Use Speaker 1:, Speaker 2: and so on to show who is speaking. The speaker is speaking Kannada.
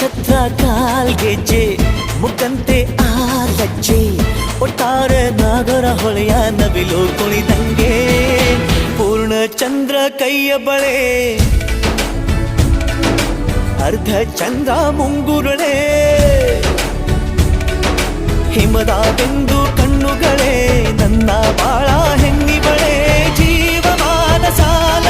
Speaker 1: ಛತ್ರ ಕಾಲ್ಗೆಜ್ಜೆ ಮುಖಂತೆ ಆಲಜ್ಜೆ ಒಟ್ಟಾರೆ ನಾಗರ ಹೊಳೆಯ ನವಿಲು ಕುಣಿದಂಗೆ ಪೂರ್ಣ ಚಂದ್ರ ಕೈಯ ಬಳೆ ಅರ್ಧ ಚಂದ್ರ ಮುಂಗುರುಳೆ ಹಿಮದ ಬೆಂದು ಕಣ್ಣುಗಳೇ ನನ್ನ ಬಾಳ ಹೆಣ್ಣಿಬಳೆ ಜೀವಮಾನ ಸಾಲ